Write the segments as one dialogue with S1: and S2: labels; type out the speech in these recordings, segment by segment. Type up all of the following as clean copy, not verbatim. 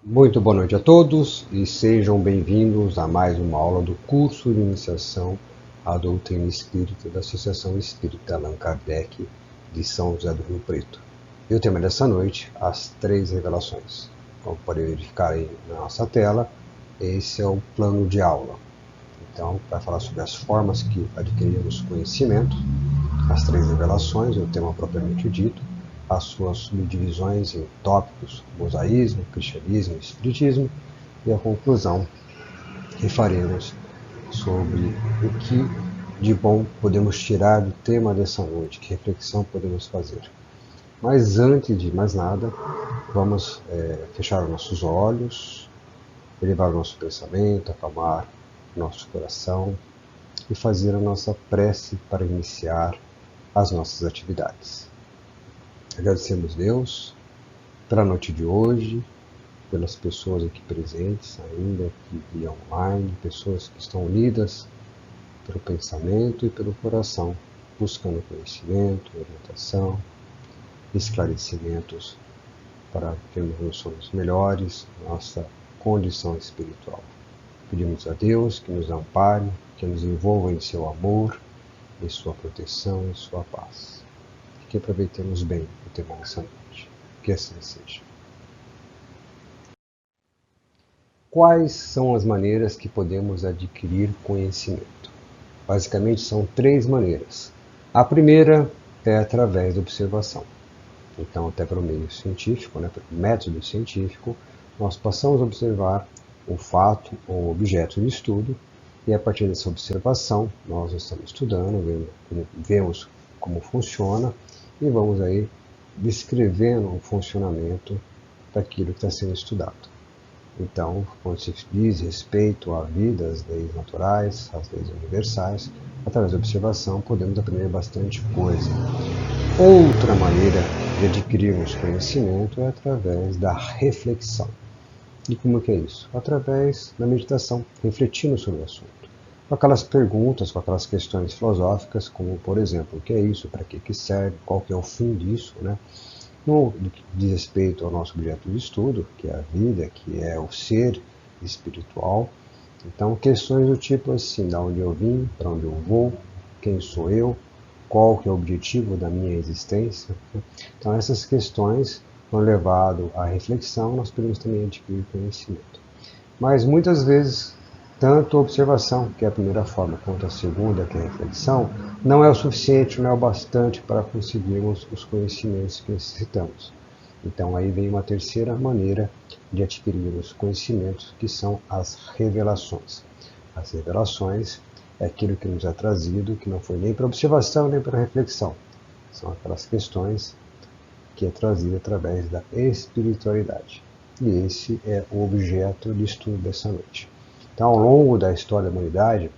S1: Muito boa noite a todos e sejam bem-vindos a mais uma aula do curso de iniciação à doutrina espírita da Associação Espírita Allan Kardec de São José do Rio Preto. E o tema dessa noite, as três revelações. Como podem verificar aí na nossa tela, esse é o plano de aula. Então, vai falar sobre as formas que adquirimos conhecimento, as três revelações, o tema propriamente dito, as suas subdivisões em tópicos, mosaísmo, cristianismo, espiritismo, e a conclusão que faremos sobre o que de bom podemos tirar do tema dessa noite, que reflexão podemos fazer. Mas antes de mais nada, vamos fechar os nossos olhos, elevar o nosso pensamento, acalmar nosso coração e fazer a nossa prece para iniciar as nossas atividades. Agradecemos Deus pela noite de hoje, pelas pessoas aqui presentes ainda, que via online, pessoas que estão unidas pelo pensamento e pelo coração, buscando conhecimento, orientação, esclarecimentos para termos noções melhores da nossa condição espiritual. Pedimos a Deus que nos ampare, que nos envolva em seu amor, em sua proteção, em sua paz. Que aproveitemos bem o tema dessa noite. Que assim seja. Quais são as maneiras que podemos adquirir conhecimento? Basicamente são três maneiras. A primeira é através da observação. Então, até pelo meio científico, pelo método científico, nós passamos a observar o fato ou objeto de estudo e a partir dessa observação nós estamos estudando, vemos como funciona e vamos aí descrevendo o funcionamento daquilo que está sendo estudado. Então, quando se diz respeito à vida, às leis naturais, às leis universais, através da observação podemos aprender bastante coisa. Outra maneira de adquirirmos conhecimento é através da reflexão. E como que é isso? Através da meditação, refletindo sobre o assunto. Com aquelas perguntas, com aquelas questões filosóficas, como, por exemplo, o que é isso, para que serve, qual que é o fim disso, No que diz respeito ao nosso objeto de estudo, que é a vida, que é o ser espiritual. Então, questões do tipo assim, de onde eu vim, para onde eu vou, quem sou eu, qual que é o objetivo da minha existência. Então, essas questões vão levado à reflexão, nós podemos também adquirir conhecimento. Mas muitas vezes, tanto a observação, que é a primeira forma, quanto a segunda, que é a reflexão, não é o suficiente, não é o bastante para conseguirmos os conhecimentos que necessitamos. Então aí vem uma terceira maneira de adquirirmos conhecimentos, que são as revelações. As revelações é aquilo que nos é trazido, que não foi nem para observação, nem para reflexão. São aquelas questões que é trazido através da espiritualidade. E esse é o objeto de estudo dessa noite. Então, ao longo da história da humanidade,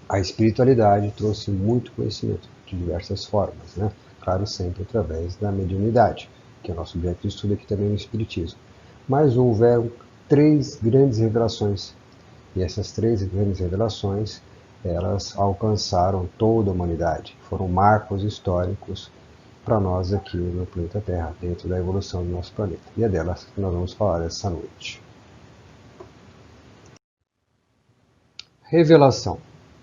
S1: a espiritualidade trouxe muito conhecimento de diversas formas, Claro, sempre através da mediunidade, que é o nosso objeto de estudo aqui também no Espiritismo. Mas houveram três grandes revelações, e essas três grandes revelações, elas alcançaram toda a humanidade, foram marcos históricos para nós aqui no planeta Terra, dentro da evolução do nosso planeta. E é delas que nós vamos falar essa noite. Revelação.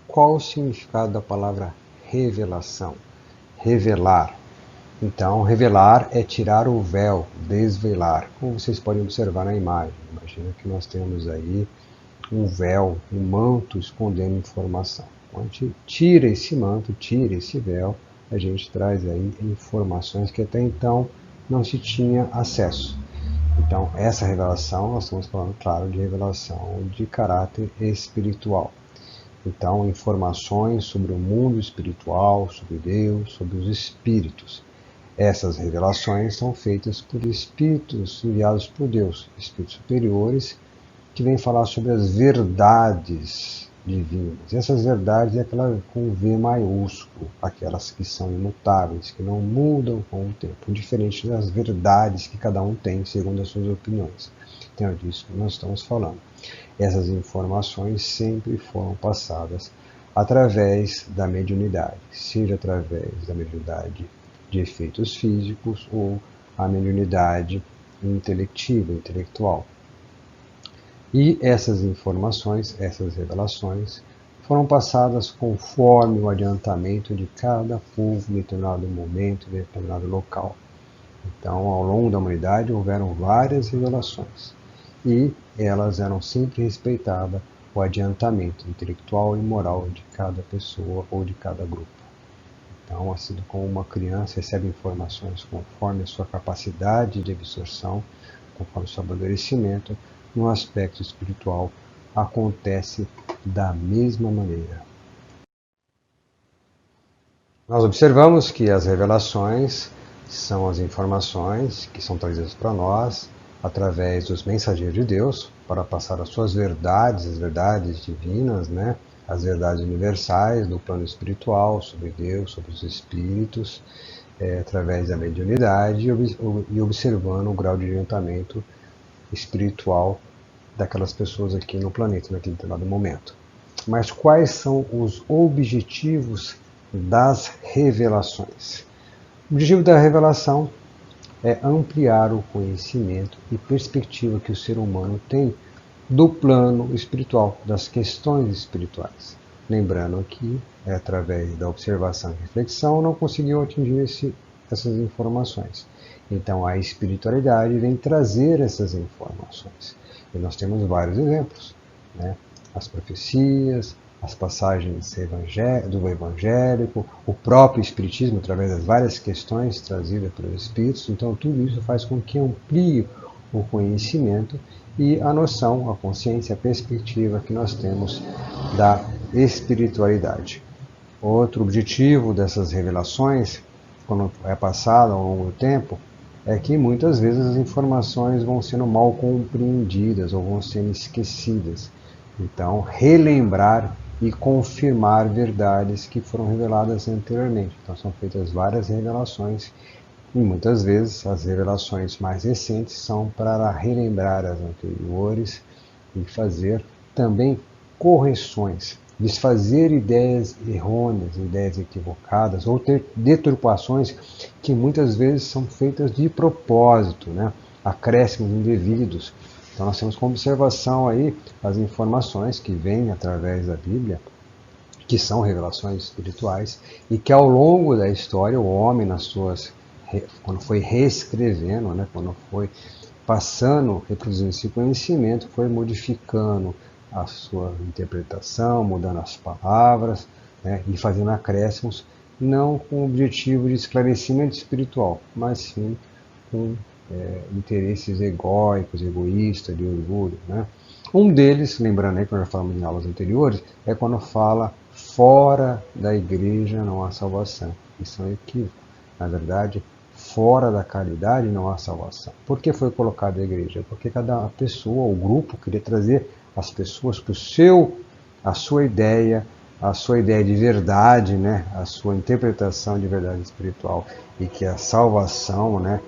S1: Qual o significado da palavra revelação? Revelar. Então, revelar é tirar o véu, desvelar. Como vocês podem observar na imagem. Imagina que nós temos aí um véu, um manto escondendo informação. Quando a gente tira esse manto, tira esse véu, a gente traz aí informações que até então não se tinha acesso. Então, essa revelação, nós estamos falando, claro, de revelação de caráter espiritual. Então, informações sobre o mundo espiritual, sobre Deus, sobre os espíritos. Essas revelações são feitas por espíritos enviados por Deus, espíritos superiores, que vêm falar sobre as verdades divinas. E essas verdades é aquela com V maiúsculo, aquelas que são imutáveis, que não mudam com o tempo, diferente das verdades que cada um tem segundo as suas opiniões. Então é disso que nós estamos falando. Essas informações sempre foram passadas através da mediunidade, seja através da mediunidade de efeitos físicos ou a mediunidade intelectiva, intelectual. E essas informações, essas revelações, foram passadas conforme o adiantamento de cada povo em determinado momento, em determinado local. Então, ao longo da humanidade, houveram várias revelações. E elas eram sempre respeitadas o adiantamento intelectual e moral de cada pessoa ou de cada grupo. Então, assim como uma criança recebe informações conforme a sua capacidade de absorção, conforme o seu amadurecimento, no aspecto espiritual acontece da mesma maneira. Nós observamos que as revelações são as informações que são trazidas para nós através dos mensageiros de Deus para passar as suas verdades, as verdades divinas, né? As verdades universais do plano espiritual sobre Deus, sobre os espíritos, através da mediunidade e observando o grau de adiantamento espiritual daquelas pessoas aqui no planeta naquele determinado momento. Mas quais são os objetivos das revelações? O objetivo da revelação é ampliar o conhecimento e perspectiva que o ser humano tem do plano espiritual, das questões espirituais. Lembrando que, através da observação e reflexão, não conseguiu atingir essas informações. Então, a espiritualidade vem trazer essas informações. E nós temos vários exemplos, né? As profecias, as passagens do evangélico, o próprio espiritismo, através das várias questões trazidas pelos espíritos. Então, tudo isso faz com que amplie o conhecimento e a noção, a consciência, a perspectiva que nós temos da espiritualidade. Outro objetivo dessas revelações, quando é passado ao longo do tempo, é que muitas vezes as informações vão sendo mal compreendidas ou vão sendo esquecidas. Então, relembrar e confirmar verdades que foram reveladas anteriormente. Então, são feitas várias revelações e muitas vezes as revelações mais recentes são para relembrar as anteriores e fazer também correções, desfazer ideias errôneas, ideias equivocadas ou ter deturpações que muitas vezes são feitas de propósito, né? Acréscimos indevidos. Então nós temos como observação aí as informações que vêm através da Bíblia, que são revelações espirituais, e que ao longo da história o homem, quando foi reescrevendo, né, quando foi passando, reproduzindo esse conhecimento, foi modificando a sua interpretação, mudando as palavras, né, e fazendo acréscimos, não com o objetivo de esclarecimento espiritual, mas sim com interesses egóicos, egoístas, de orgulho, né? Um deles, lembrando aí que nós já falamos em aulas anteriores, é quando fala fora da igreja não há salvação. Isso é um equívoco. Na verdade, fora da caridade não há salvação. Por que foi colocada a igreja? Porque cada pessoa, o grupo, queria trazer as pessoas para a sua ideia de verdade, né? A sua interpretação de verdade espiritual, e que a salvação, né,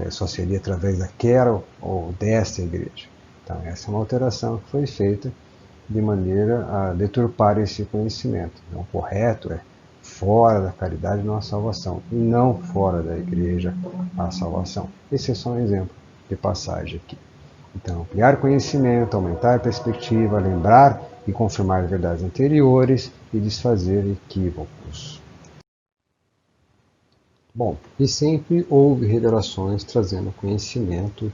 S1: só seria através daquela ou desta igreja. Então, essa é uma alteração que foi feita de maneira a deturpar esse conhecimento. Então, o correto é fora da caridade não há salvação, e não fora da igreja há salvação. Esse é só um exemplo de passagem aqui. Então, ampliar conhecimento, aumentar a perspectiva, lembrar e confirmar verdades anteriores e desfazer equívocos. Bom, e sempre houve revelações trazendo conhecimento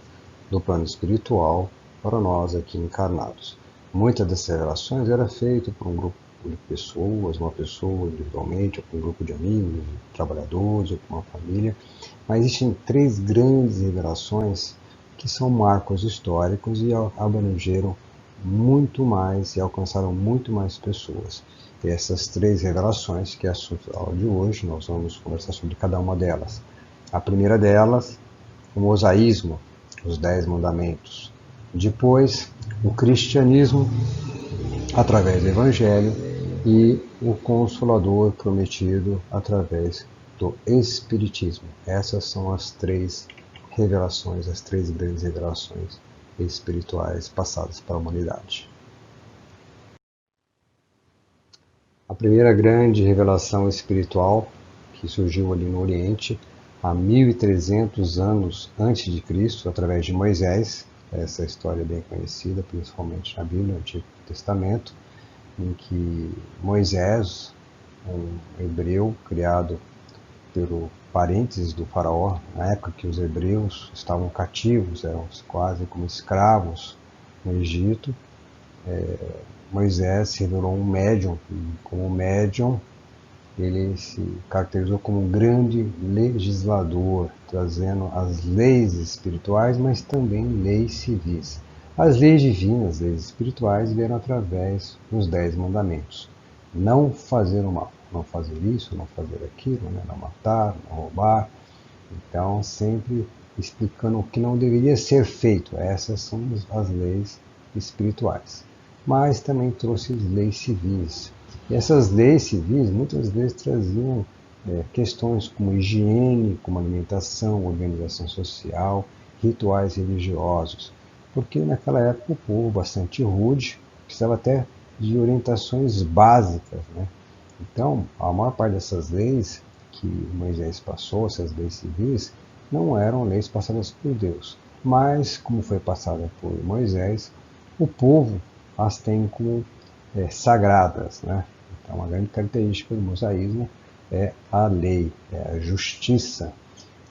S1: do plano espiritual para nós aqui encarnados. Muitas dessas revelações era feito por um grupo de pessoas, uma pessoa individualmente, ou por um grupo de amigos, trabalhadores, ou por uma família. Mas existem três grandes revelações que são marcos históricos e abrangeram muito mais e alcançaram muito mais pessoas. E essas três revelações, que é assunto da aula de hoje, nós vamos conversar sobre cada uma delas. A primeira delas, o mosaísmo, os 10 mandamentos. Depois, o cristianismo, através do evangelho, e o Consolador prometido através do espiritismo. Essas são as três revelações, as três grandes revelações espirituais passadas para a humanidade. A primeira grande revelação espiritual, que surgiu ali no Oriente, há 1300 anos antes de Cristo, através de Moisés, Essa história é bem conhecida, principalmente na Bíblia, no Antigo Testamento, em que Moisés, um hebreu criado pelo parentes do faraó, na época que os hebreus estavam cativos, eram quase como escravos no Egito, Moisés se revelou um médium, e como médium ele se caracterizou como um grande legislador, trazendo as leis espirituais, mas também leis civis. As leis divinas, as leis espirituais, vieram através dos 10 mandamentos. Não fazer o mal, não fazer isso, não fazer aquilo, né? Não matar, não roubar. Então, sempre explicando o que não deveria ser feito. Essas são as leis espirituais. Mas também trouxe leis civis. E essas leis civis muitas vezes traziam questões como higiene, como alimentação, organização social, rituais religiosos. Porque naquela época o povo, bastante rude, precisava até de orientações básicas, né? Então, a maior parte dessas leis que Moisés passou, essas leis civis, não eram leis passadas por Deus. Mas, como foi passada por Moisés, o povo as tem como sagradas, né? Então, uma grande característica do mosaísmo é a lei, é a justiça.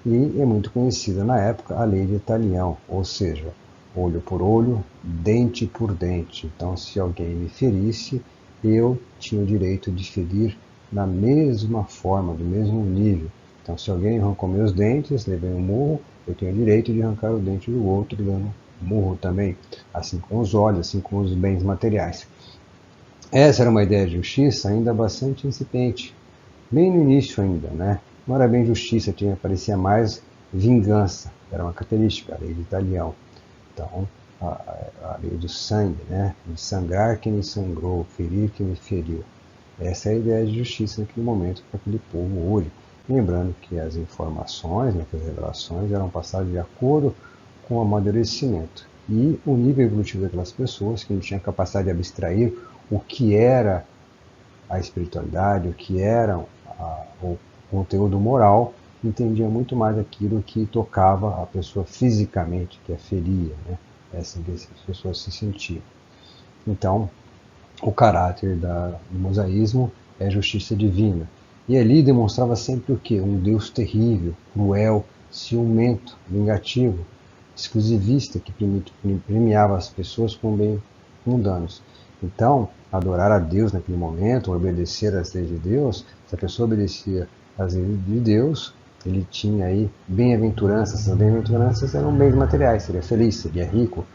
S1: E é muito conhecida na época a lei de Italião, ou seja, olho por olho, dente por dente. Então, se alguém me ferisse, eu tinha o direito de ferir na mesma forma, do mesmo nível. Então, se alguém arrancou meus dentes, levei um murro, eu tenho o direito de arrancar o dente do outro, dando murro também, assim como os olhos, assim como os bens materiais. Essa era uma ideia de justiça ainda bastante incipiente, bem no início ainda, né? Não era bem justiça, parecia mais vingança, era uma característica, a lei de Italião. Então, a lei do sangue, né? De sangrar quem me sangrou, ferir quem me feriu. Essa é a ideia de justiça naquele momento para aquele povo hoje. Lembrando que as informações, né, que as revelações eram passadas de acordo com o amadurecimento. E o nível evolutivo daquelas pessoas, que não tinham capacidade de abstrair o que era a espiritualidade, o que era o conteúdo moral, entendia muito mais aquilo que tocava a pessoa fisicamente, que a feria, né? É assim que as pessoas se sentiam. Então, o caráter do mosaísmo é justiça divina. E ali demonstrava sempre o quê? Um Deus terrível, cruel, ciumento, vingativo, exclusivista, que premiava as pessoas com bem mundanos. Então, adorar a Deus naquele momento, obedecer às leis de Deus, se a pessoa obedecia às leis de Deus, ele tinha aí bem-aventuranças. Essas bem-aventuranças eram bens materiais, seria feliz, seria rico,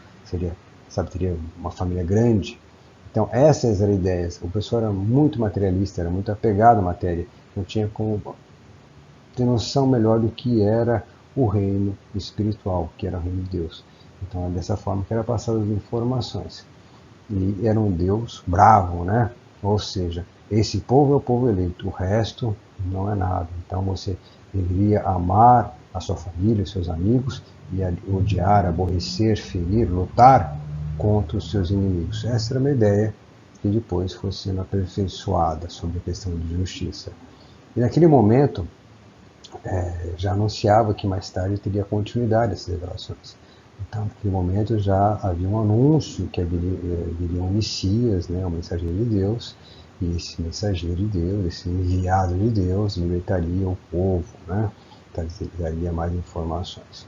S1: teria uma família grande. Então, essas eram ideias. O pessoal era muito materialista, era muito apegado à matéria, não tinha como ter noção melhor do que era o reino espiritual, que era o reino de Deus. Então, é dessa forma que era passadas as informações. E era um Deus bravo, né? Ou seja, esse povo é o povo eleito, o resto não é nada. Então você deveria amar a sua família, os seus amigos, e odiar, aborrecer, ferir, lutar contra os seus inimigos. Essa era uma ideia que depois foi sendo aperfeiçoada sobre a questão de justiça. E naquele momento já anunciava que mais tarde teria continuidade dessas revelações. Então, naquele momento já havia um anúncio que viria um Messias, né, um mensageiro de Deus, e esse mensageiro de Deus, esse enviado de Deus, libertaria o povo, né, daria mais informações.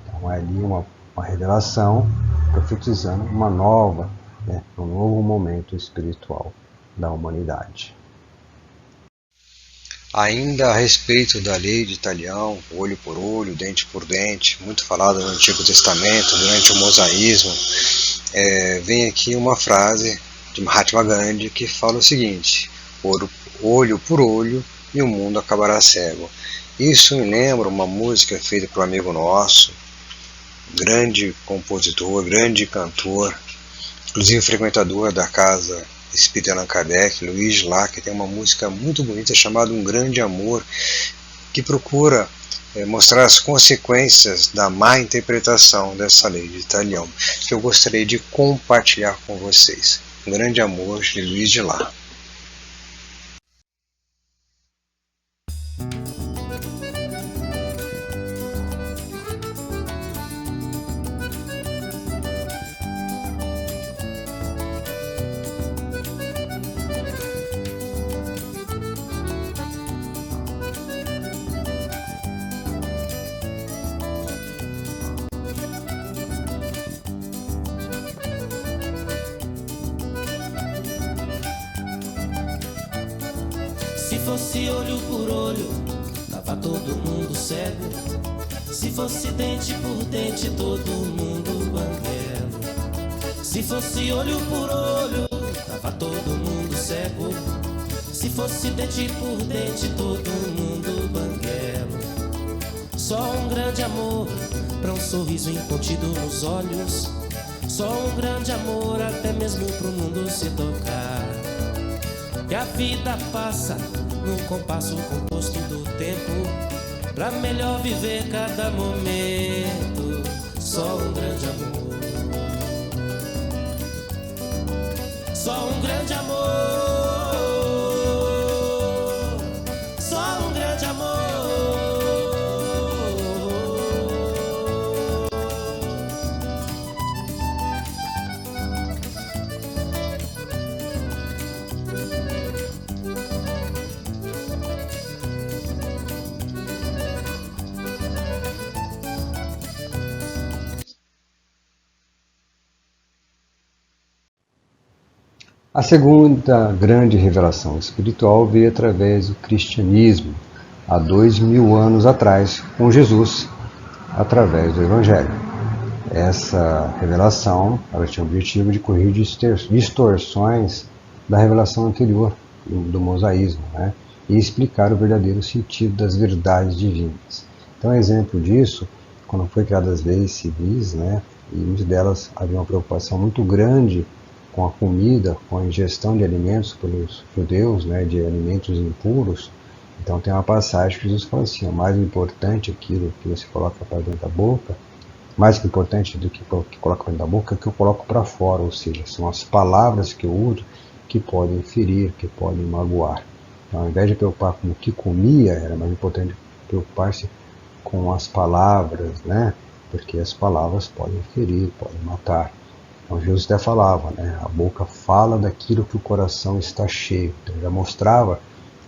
S1: Então, é ali uma revelação profetizando uma nova, né, um novo momento espiritual da humanidade. Ainda a respeito da lei de Italião, olho por olho, dente por dente, muito falada no Antigo Testamento, durante o mosaísmo, vem aqui uma frase de Mahatma Gandhi que fala o seguinte: olho por olho e o mundo acabará cego. Isso me lembra uma música feita por um amigo nosso, grande compositor, grande cantor, inclusive frequentador da casa Espírita Allan Kardec, Luiz Lá, que tem uma música muito bonita chamada Um Grande Amor, que procura mostrar as consequências da má interpretação dessa lei de Italião, que eu gostaria de compartilhar com vocês. Um Grande Amor, de Luiz de Lá.
S2: fosse olho por olho, tava todo mundo cego. Se fosse dente por dente, todo mundo banguelo. Se fosse olho por olho, tava todo mundo cego. Se fosse dente por dente, todo mundo banguelo. Só um grande amor pra um sorriso incontido nos olhos. Só um grande amor até mesmo pro mundo se tocar. E a vida passa no compasso composto do tempo, pra melhor viver cada momento. Só um grande amor. Só um grande amor. Só um grande amor.
S1: A segunda grande revelação espiritual veio através do cristianismo, há 2000 anos atrás, com Jesus, através do Evangelho. Essa revelação ela tinha o objetivo de corrigir distorções da revelação anterior, do mosaísmo, né? E explicar o verdadeiro sentido das verdades divinas. Então, exemplo disso, quando foi criadas as leis civis, né? E muitas delas havia uma preocupação muito grande com a comida, com a ingestão de alimentos pelos judeus, né, de alimentos impuros. Então tem uma passagem que Jesus fala assim, o mais importante aquilo que você coloca para dentro da boca, mais importante do que coloca para dentro da boca é o que eu coloco para fora, ou seja, são as palavras que eu uso que podem ferir, que podem magoar. Então, ao invés de preocupar com o que comia, era mais importante preocupar-se com as palavras, né, porque as palavras podem ferir, podem matar. Então Jesus até falava, né? A boca fala daquilo que o coração está cheio. Então já mostrava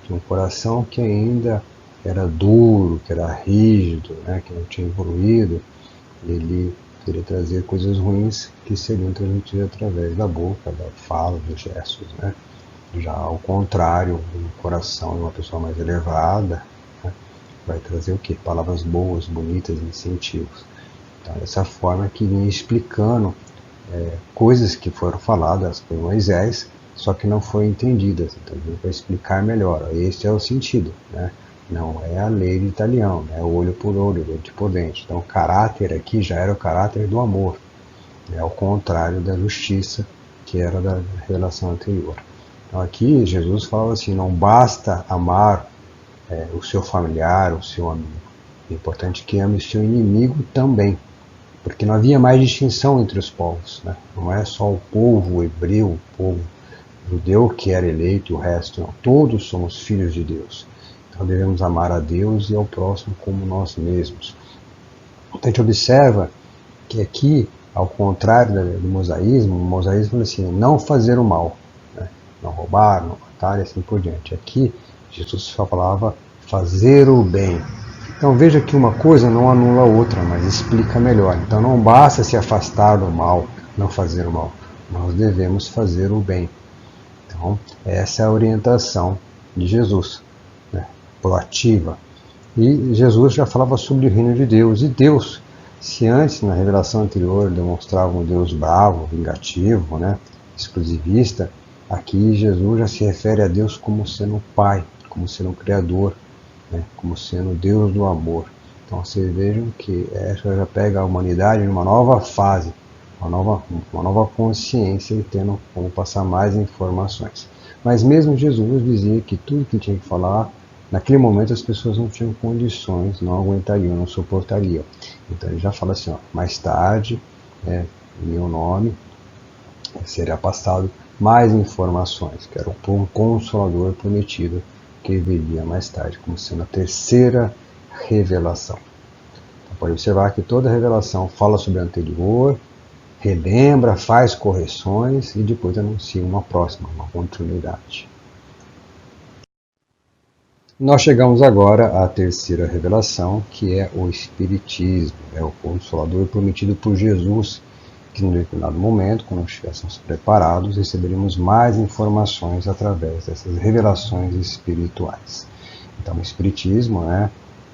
S1: que um coração que ainda era duro, que era rígido, né? Que não tinha evoluído, ele poderia trazer coisas ruins que seriam transmitidas através da boca, da fala, dos gestos, né? Já ao contrário, o coração de uma pessoa mais elevada, né? Vai trazer o quê? Palavras boas, bonitas, incentivos. Então dessa forma que vinha explicando coisas que foram faladas por Moisés, só que não foram entendidas. Então, para explicar melhor, esse é o sentido, né? Não é a lei de Italião, é olho por olho, dente por dente. Então, o caráter aqui já era o caráter do amor, é ao contrário da justiça, que era da relação anterior. Então, aqui Jesus fala assim, não basta amar o seu familiar, o seu amigo. É importante que ame o seu inimigo também. Porque não havia mais distinção entre os povos, né? Não é só o povo hebreu, o povo judeu que era eleito e o resto não. Todos somos filhos de Deus. Então devemos amar a Deus e ao próximo como nós mesmos. Então a gente observa que aqui, ao contrário do mosaísmo, o mosaísmo fala assim, não fazer o mal, né? Não roubar, não matar e assim por diante. Aqui Jesus só falava fazer o bem. Então veja que uma coisa não anula a outra, mas explica melhor. Então não basta se afastar do mal, não fazer o mal. Nós devemos fazer o bem. Então essa é a orientação de Jesus, né? Proativa. E Jesus já falava sobre o reino de Deus. E Deus, se antes na revelação anterior demonstrava um Deus bravo, vingativo, né? Exclusivista, aqui Jesus já se refere a Deus como sendo o Pai, como sendo o Criador, né, como sendo Deus do amor. Então vocês vejam que essa já pega a humanidade numa nova fase, uma nova consciência e tendo como passar mais informações. Mas mesmo Jesus dizia que tudo que tinha que falar, naquele momento as pessoas não tinham condições, não aguentariam, não suportariam. Então ele já fala assim, ó, mais tarde, em meu nome, será passado mais informações, que era um consolador prometido, que viria mais tarde, como sendo a terceira revelação. Então, pode observar que toda revelação fala sobre a anterior, relembra, faz correções e depois anuncia uma próxima, uma continuidade. Nós chegamos agora à terceira revelação, que é o Espiritismo, é o Consolador prometido por Jesus, que num determinado momento, quando estivéssemos preparados, receberemos mais informações através dessas revelações espirituais. Então, o Espiritismo é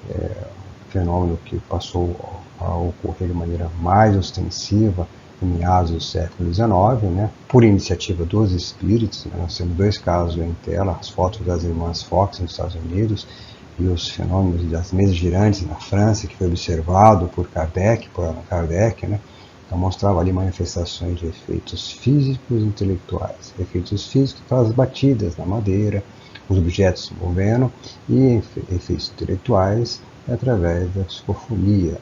S1: um fenômeno que passou a ocorrer de maneira mais ostensiva em meados do século XIX, por iniciativa dos espíritos. Nós temos 2 casos em tela, as fotos das irmãs Fox nos Estados Unidos e os fenômenos das mesas girantes na França, que foi observado por Allan Kardec, Então mostrava ali manifestações de efeitos físicos e intelectuais. Efeitos físicos, aquelas batidas na madeira, os objetos se movendo, e efeitos intelectuais através da psicofonia.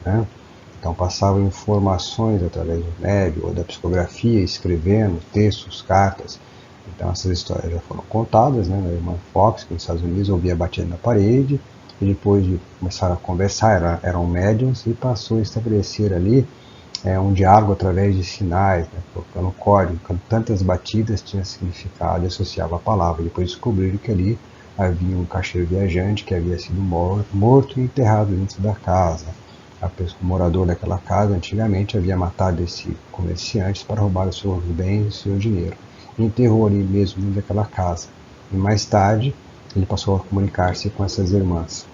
S1: Então passavam informações através do médium ou da psicografia, escrevendo textos, cartas. Então essas histórias já foram contadas, A irmã Fox, que nos Estados Unidos ouvia batida na parede, e depois de começar a conversar, eram médiums, e passou a estabelecer ali um diálogo através de sinais, colocando código, tantas batidas tinha significado e associava a palavra. Depois descobriram que ali havia um caixeiro viajante que havia sido morto e enterrado dentro da casa. O morador daquela casa antigamente havia matado esse comerciante para roubar os seus bens e o seu dinheiro. E enterrou ali mesmo dentro daquela casa. E mais tarde ele passou a comunicar-se com essas irmãs.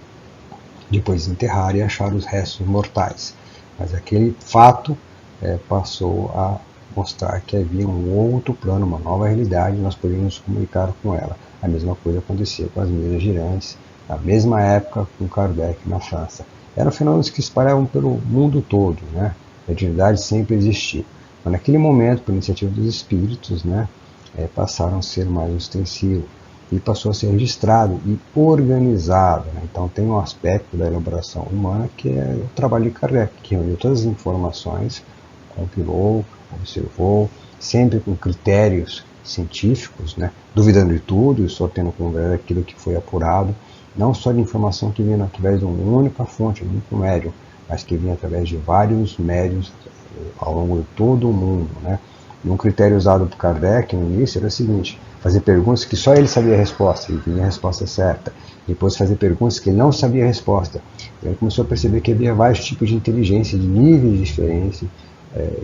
S1: Depois de enterrar e achar os restos mortais. Mas aquele fato passou a mostrar que havia um outro plano, uma nova realidade, e nós podíamos nos comunicar com ela. A mesma coisa acontecia com as mesas girantes, na mesma época com Kardec na França. Eram fenômenos que se espalhavam pelo mundo todo, A mediunidade sempre existiu. Mas naquele momento, por iniciativa dos espíritos, passaram a ser mais ostensivos e passou a ser registrado e organizado. Então tem um aspecto da elaboração humana que é o trabalho de Kardec, que reuniu todas as informações, compilou, observou, sempre com critérios científicos, duvidando de tudo e só tendo como verdade aquilo que foi apurado, não só de informação que vinha através de uma única fonte, de um único médium, mas que vinha através de vários médiuns ao longo de todo o mundo. E um critério usado por Kardec no início era o seguinte: fazer perguntas que só ele sabia a resposta, e vinha a resposta certa. Depois fazer perguntas que ele não sabia a resposta. E ele começou a perceber que havia vários tipos de inteligência, de níveis diferentes,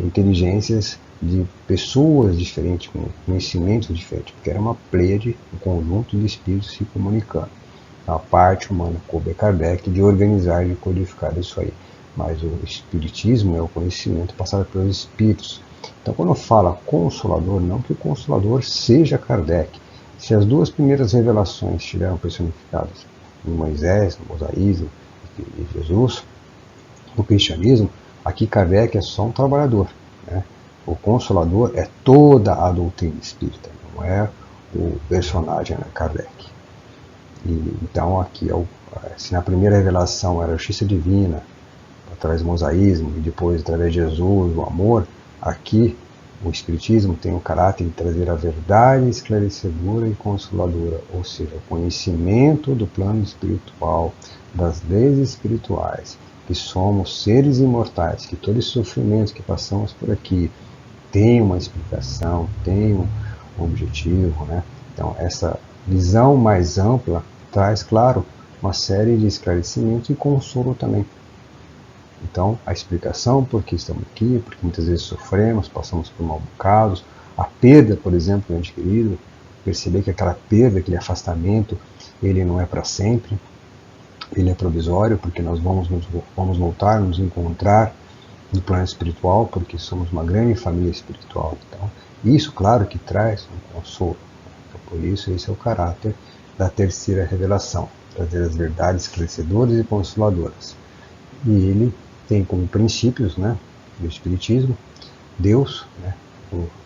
S1: inteligências de pessoas diferentes, com conhecimentos diferentes, porque era uma pleiade, um conjunto de espíritos se comunicando. A parte humana coube a Kardec de organizar e codificar isso aí. Mas o espiritismo é o conhecimento passado pelos espíritos. Então, quando fala Consolador, não que o Consolador seja Kardec. Se as 2 primeiras revelações estiveram personificadas em Moisés, no mosaísmo e Jesus, no cristianismo, aqui Kardec é só um trabalhador. O Consolador é toda a doutrina espírita, não é o personagem Kardec. Então, aqui, se na primeira revelação era a justiça divina, através do mosaísmo, e depois através de Jesus, o amor, aqui o Espiritismo tem o caráter de trazer a verdade esclarecedora e consoladora, ou seja, o conhecimento do plano espiritual, das leis espirituais, que somos seres imortais, que todo esse sofrimento que passamos por aqui tem uma explicação, tem um objetivo. Então, essa visão mais ampla traz, claro, uma série de esclarecimentos e consolo também. Então, a explicação por que estamos aqui, porque muitas vezes sofremos, passamos por maus bocados, a perda, por exemplo, do ente querido, perceber que aquela perda, aquele afastamento, ele não é para sempre, ele é provisório, porque nós vamos voltar, nos encontrar no plano espiritual, porque somos uma grande família espiritual. Então, isso, claro, que traz um consolo. Então, por isso, esse é o caráter da terceira revelação, trazer as verdades esclarecedoras e consoladoras. E ele tem como princípios, do Espiritismo, Deus,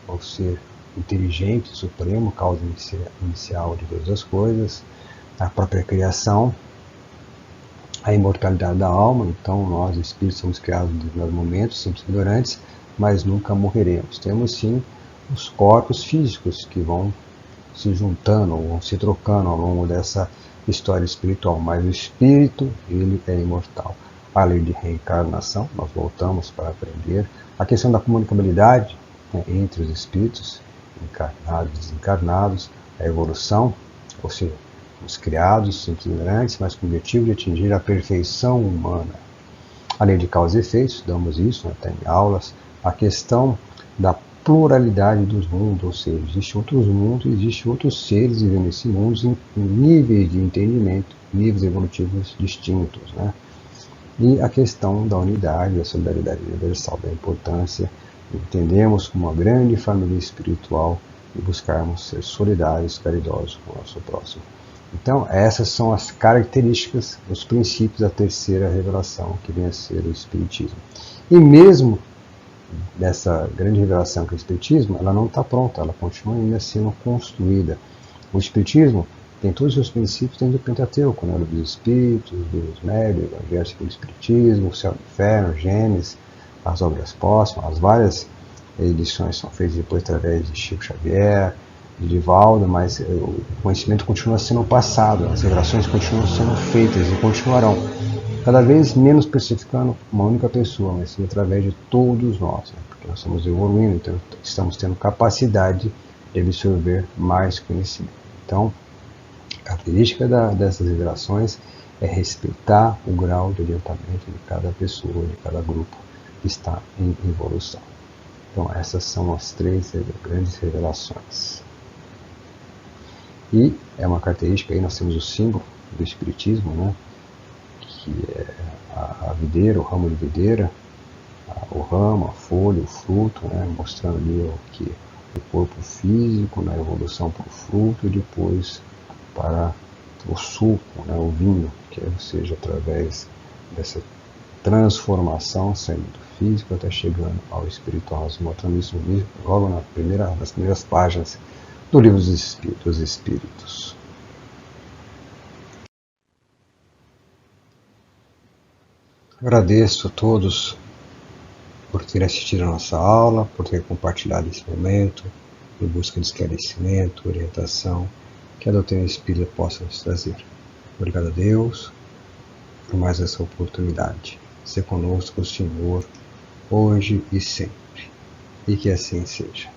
S1: o ser inteligente, supremo, causa inicial de todas as coisas, a própria criação, a imortalidade da alma. Então nós, espíritos, somos criados em determinados momentos, sempre ignorantes, mas nunca morreremos. Temos sim os corpos físicos que vão se juntando, vão se trocando ao longo dessa história espiritual, mas o espírito, ele é imortal. A lei de reencarnação, nós voltamos para aprender. A questão da comunicabilidade entre os espíritos, encarnados e desencarnados, a evolução, ou seja, os criados, sempre ignorantes, mas com o objetivo de atingir a perfeição humana. A lei de causa e efeito, estudamos isso até em aulas. A questão da pluralidade dos mundos, ou seja, existem outros mundos, existem outros seres vivendo nesse mundo em níveis de entendimento, níveis evolutivos distintos, né? E a questão da unidade, da solidariedade universal, da importância de entendermos como uma grande família espiritual e buscarmos ser solidários, caridosos com o nosso próximo. Então, essas são as características, os princípios da terceira revelação, que vem a ser o Espiritismo. E mesmo dessa grande revelação que é o Espiritismo, ela não está pronta, ela continua ainda sendo construída. O Espiritismo tem todos os princípios dentro do Pentateuco, né? O Livro dos Espíritos, os livros médios, o Evangelho segundo o Espiritismo, o Céu e o Inferno, Gênesis, as obras póstumas, as várias edições são feitas depois através de Chico Xavier, de Divaldo, mas o conhecimento continua sendo passado, as revelações continuam sendo feitas e continuarão, cada vez menos especificando uma única pessoa, mas sim através de todos nós, né? Porque nós estamos evoluindo, então estamos tendo capacidade de absorver mais conhecimento. Então, a característica dessas revelações é respeitar o grau de adiantamento de cada pessoa, de cada grupo que está em evolução. Então, essas são as três grandes revelações. E é uma característica, aí nós temos o símbolo do Espiritismo, né? Que é a videira, o ramo de videira, o ramo, a folha, o fruto, né? Mostrando ali que o corpo físico, na evolução para o fruto e depois para o suco, né? O vinho, que é, ou seja, através dessa transformação, saindo do físico até chegando ao espiritual, mostrando isso logo nas primeiras páginas do Livro dos Espíritos. Agradeço a todos por terem assistido a nossa aula, por terem compartilhado esse momento em busca de esclarecimento, orientação, que a doutrina espírita possa nos trazer. Obrigado a Deus por mais essa oportunidade. Ser conosco, o Senhor, hoje e sempre. E que assim seja.